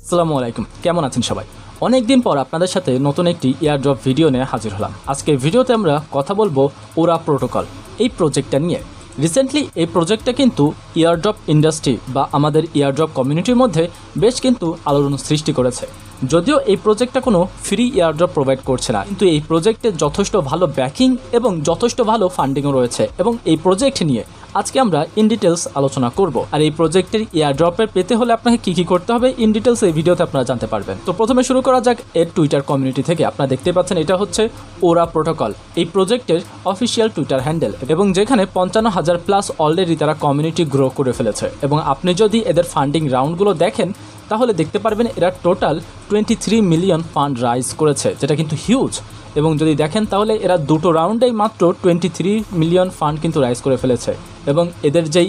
আসসালামু আলাইকুম, কেমন আছেন সবাই? অনেক দিন পর আপনাদের সাথে নতুন একটি এয়ারড্রপ ভিডিও নিয়ে হাজির হলাম। আজকের ভিডিওতে আমরা কথা বলবো ওরা প্রোটোকল এই প্রজেক্টটা নিয়ে। রিসেন্টলি এই প্রজেক্টটা কিন্তু এয়ারড্রপ ইন্ডাস্ট্রি বা আমাদের এয়ারড্রপ কমিউনিটির মধ্যে বেশ কিন্তু আলোড়ন সৃষ্টি করেছে। যদিও এই প্রজেক্টটা কোনো ফ্রি এয়ারড্রপ প্রোভাইড করছে না, কিন্তু এই প্রজেক্টে যথেষ্ট ভালো ব্যাকিং এবং যথেষ্ট ভালো ফান্ডিংও রয়েছে। এবং এই প্রজেক্ট নিয়ে আজকে আমরা ইন ডিটেলস আলোচনা করব। আর এই প্রজেক্টের এয়ারড্রপের পেতে হলে আপনাকে কী করতে হবে ইন ডিটেলস এই ভিডিওতে আপনারা জানতে পারবেন। তো প্রথমে শুরু করা যাক এর টুইটার কমিউনিটি থেকে। আপনারা দেখতে পাচ্ছেন এটা হচ্ছে ওরা প্রোটোকল, এই প্রজেক্টের অফিসিয়াল টুইটার হ্যান্ডেল, এবং যেখানে 55,000 প্লাস অলরেডি তারা কমিউনিটি গ্রো করে ফেলেছে। এবং আপনি যদি এদের ফান্ডিং রাউন্ডগুলো দেখেন তাহলে দেখতে পারবেন এরা টোটাল 23 মিলিয়ন ফান্ড রাইজ করেছে, যেটা কিন্তু হিউজ। এবং যদি দেখেন তাহলে এরা দুটো রাউন্ডেই মাত্র 23 মিলিয়ন ফান্ড কিন্তু রাইজ করে ফেলেছে। এবং এদের যেই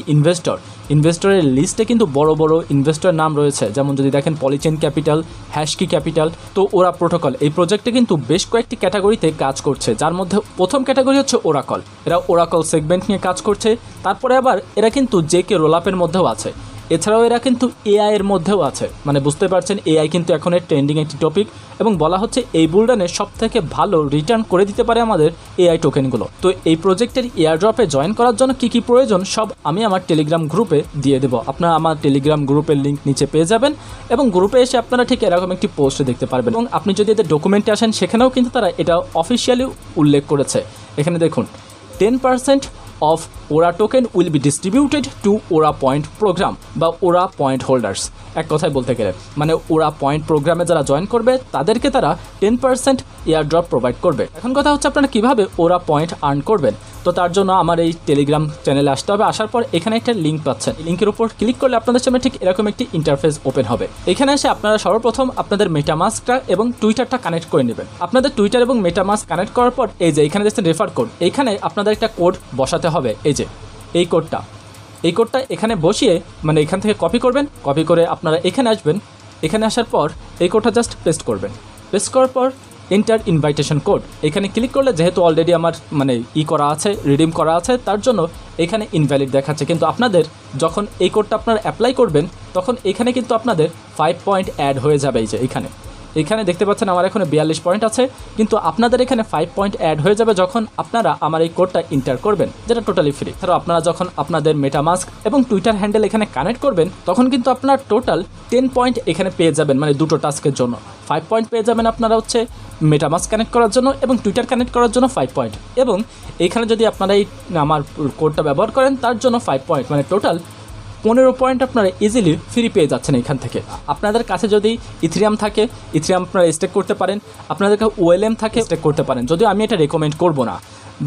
ইনভেস্টরের লিস্টে কিন্তু বড় বড় ইনভেস্টর নাম রয়েছে, যেমন যদি দেখেন পলিচেন ক্যাপিটাল, হ্যাশকি ক্যাপিটাল। তো ওরা প্রোটোকল এই প্রজেক্টে কিন্তু বেশ কয়েকটি ক্যাটাগরিতে কাজ করছে, যার মধ্যে প্রথম ক্যাটাগরি হচ্ছে ওরাকল। এরা ওরাকল সেগমেন্ট নিয়ে কাজ করছে। তারপরে আবার এরা কিন্তু জেকে রোলআপের মধ্যেও আছে। এছাড়াও এরা কিন্তু এআই এর মধ্যেও আছে, মানে বুঝতে পারছেন এআই কিন্তু এখন এর ট্রেন্ডিং একটি টপিক। এবং বলা হচ্ছে এই বুলডানে সবথেকে ভালো রিটার্ন করে দিতে পারে আমাদের এআই টোকেনগুলো। তো এই প্রজেক্টের এয়ারড্রপে জয়েন করার জন্য কী কী প্রয়োজন সব আমি আমার টেলিগ্রাম গ্রুপে দিয়ে দেবো। আপনারা আমার টেলিগ্রাম গ্রুপের লিঙ্ক নিচে পেয়ে যাবেন, এবং গ্রুপে এসে আপনারা ঠিক এরকম একটি পোস্ট দেখতে পারবেন। এবং আপনি যদি এদের ডকুমেন্টে আসেন সেখানেও কিন্তু তারা এটা অফিসিয়ালি উল্লেখ করেছে। এখানে দেখুন 10% of ওরা token will be distributed to ওরা পয়েন্ট প্রোগ্রাম বা ওরা পয়েন্ট হোল্ডার্স। এক কথায় বলতে গেলে মানে ওরা পয়েন্ট প্রোগ্রামে যারা জয়েন করবে তাদেরকে তারা 10% এয়ারড্রপ প্রোভাইড করবে। এখন কথা হচ্ছে আপনারা কীভাবে ওরা পয়েন্ট আর্ন করবেন। তো তার জন্য আমার এই টেলিগ্রাম চ্যানেলে আসতে হবে। আসার পর এখানে একটা লিঙ্ক পাচ্ছেন, এই লিঙ্কের উপর ক্লিক করলে আপনাদের সামনে ঠিক এরকম একটি ইন্টারফেস ওপেন হবে। এখানে এসে আপনারা সর্বপ্রথম আপনাদের মেটামাস্কটা এবং টুইটারটা কানেক্ট করে নেবেন। আপনাদের টুইটার এবং মেটামাস্ক কানেক্ট করার পর এই যে এখানে দেখছেন রেফার কোড, এইখানে আপনাদের একটা কোড বসাতে হবে। এই যে এই কোডটা এখানে বসিয়ে মানে এখান থেকে কপি করবেন। কপি করে আপনারা এখানে আসবেন। এখানে আসার পর এই কোডটা জাস্ট পেস্ট করবেন। পেস্ট করার পর এন্টার ইনভাইটেশন কোড এখানে ক্লিক করলে যেহেতু অলরেডি আমার মানে করা আছে, রিডিম করা আছে, তার জন্য এখানে ইনভ্যালিড দেখাচ্ছে। কিন্তু আপনাদের যখন এই কোডটা আপনারা অ্যাপ্লাই করবেন তখন এখানে কিন্তু আপনাদের 5 পয়েন্ট অ্যাড হয়ে যাবে। এই যে এখানে দেখতে পাচ্ছেন আমার এখানে 42 পয়েন্ট আছে, কিন্তু আপনাদের এখানে 5 পয়েন্ট অ্যাড হয়ে যাবে যখন আপনারা আমার এই কোডটা এন্টার করবেন, যেটা টোটালি ফ্রি। ধরো আপনারা যখন আপনাদের মেটামাস্ক এবং টুইটার হ্যান্ডেল এখানে কানেক্ট করবেন তখন কিন্তু আপনারা টোটাল 10 পয়েন্ট এখানে পেয়ে যাবেন, মানে দুটো টাস্কের জন্য 5 পয়েন্ট পেয়ে যাবেন আপনারা হচ্ছে মেটামাস্ক কানেক্ট করার জন্য, এবং টুইটার কানেক্ট করার জন্য 5 পয়েন্ট। এবং এইখানে যদি আপনারা এই আমার কোডটা ব্যবহার করেন তার জন্য 5 পয়েন্ট, মানে টোটাল 15 পয়েন্ট আপনারা ইজিলি ফ্রি পেয়ে যাচ্ছেন এখান থেকে। আপনাদের কাছে যদি ইথেরিয়াম থাকে, ইথেরিয়াম আপনারা স্টেক করতে পারেন। আপনাদের কাছে ওএলএম থাকে, স্টেক করতে পারেন, যদিও আমি এটা রেকমেন্ড করব না।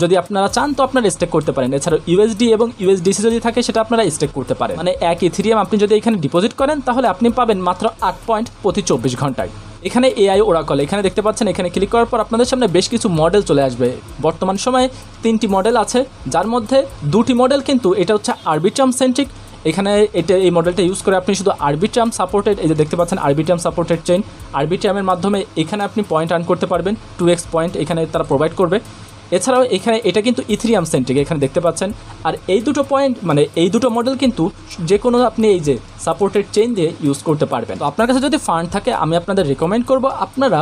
যদি আপনারা চান তো আপনারা স্টেক করতে পারেন। এছাড়াও ইউএসডি এবং ইউএসডিসি যদি থাকে সেটা আপনারা স্টেক করতে পারেন। মানে এক ইথেরিয়াম আপনি যদি এখানে ডিপোজিট করেন তাহলে আপনি পাবেন মাত্র 8 পয়েন্ট প্রতি 24 ঘন্টায়। এখানে এআই ওরাকল এখানে দেখতে পাচ্ছেন। এখানে ক্লিক করার পর আপনাদের সামনে বেশ কিছু মডেল চলে আসবে। বর্তমান সময়ে 3টি মডেল আছে, যার মধ্যে 2টি মডেল কিন্তু এটা হচ্ছে আরবিট্রাম সেন্ট্রিক। এখানে এই মডেলটা ইউজ করে আপনি শুধু আরবিট্রাম সাপোর্টেড, এই যে দেখতে পাচ্ছেন আরবিট্রাম সাপোর্টেড চেইন, আরবিট্রামের মাধ্যমে এখানে আপনি পয়েন্ট আর্ন করতে পারবেন। 2x পয়েন্ট এখানে তারা প্রোভাইড করবে। এছাড়াও এখানে এটা কিন্তু ইথেরিয়াম সেন্ট্রিক এখানে দেখতে পাচ্ছেন। আর এই দুটো পয়েন্ট মানে এই দুটো মডেল কিন্তু যে কোনো আপনি এই যে সাপোর্টেড চেইন দিয়ে ইউজ করতে পারবেন। তো আপনার কাছে যদি ফান্ড থাকে আমি আপনাদের রেকমেন্ড করব আপনারা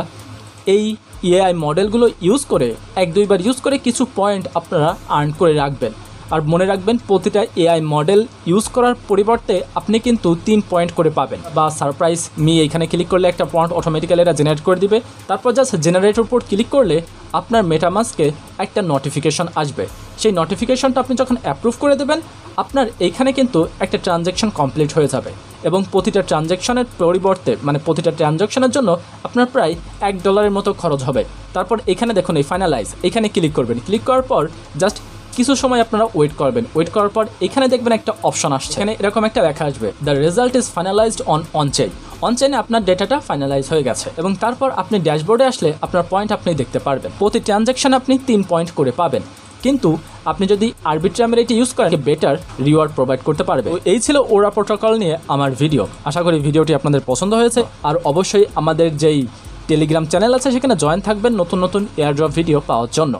এই এআই মডেলগুলো ইউজ করে 1-2 বার ইউজ করে কিছু পয়েন্ট আপনারা আর্ন করে রাখবেন। আর মনে রাখবেন প্রতিটা এআই মডেল ইউজ করার পরিবর্তে আপনি কিন্তু 3 পয়েন্ট করে পাবেন। বা সারপ্রাইজ মি এখানে ক্লিক করলে একটা পয়েন্ট অটোমেটিক্যালি এটা জেনারেট করে দিবে। তারপর জাস্ট জেনারেটের উপর ক্লিক করলে আপনার মেটামাস্কে একটা নোটিফিকেশন আসবে। সেই নোটিফিকেশনটা আপনি যখন অ্যাপ্রুভ করে দেবেন আপনার এইখানে কিন্তু একটা ট্রানজ্যাকশন কমপ্লিট হয়ে যাবে। এবং প্রতিটা ট্রানজ্যাকশনের পরিবর্তে মানে প্রতিটা ট্রানজ্যাকশনের জন্য আপনার প্রায় $1 মতো খরচ হবে। তারপর এখানে দেখুন এই ফাইনালাইজ এখানে ক্লিক করবেন। ক্লিক করার পর জাস্ট কিছু সময় আপনারা ওয়েট করবেন। ওয়েট করার পর এখানে দেখবেন একটা অপশন আসছে, এখানে এরকম একটা লেখা আসবে দ্য রেজাল্ট ইজ ফাইনালাইজড অনচেইনে আপনার ডেটাটা ফাইনালাইজ হয়ে গেছে। এবং তারপর আপনি ড্যাশবোর্ডে আসলে আপনার পয়েন্ট আপনি দেখতে পারবেন। প্রতি ট্রানজ্যাকশন আপনি 3 পয়েন্ট করে পাবেন, কিন্তু আপনি যদি আরবিট্রামের এটি ইউজ করেন বেটার রিওয়ার্ড প্রোভাইড করতে পারবে। এই ছিল ওরা প্রোটোকল নিয়ে আমার ভিডিও। আশা করি ভিডিওটি আপনাদের পছন্দ হয়েছে। আর অবশ্যই আমাদের যেই টেলিগ্রাম চ্যানেল আছে সেখানে জয়েন থাকবেন নতুন নতুন এয়ারড্রপ ভিডিও পাওয়ার জন্য।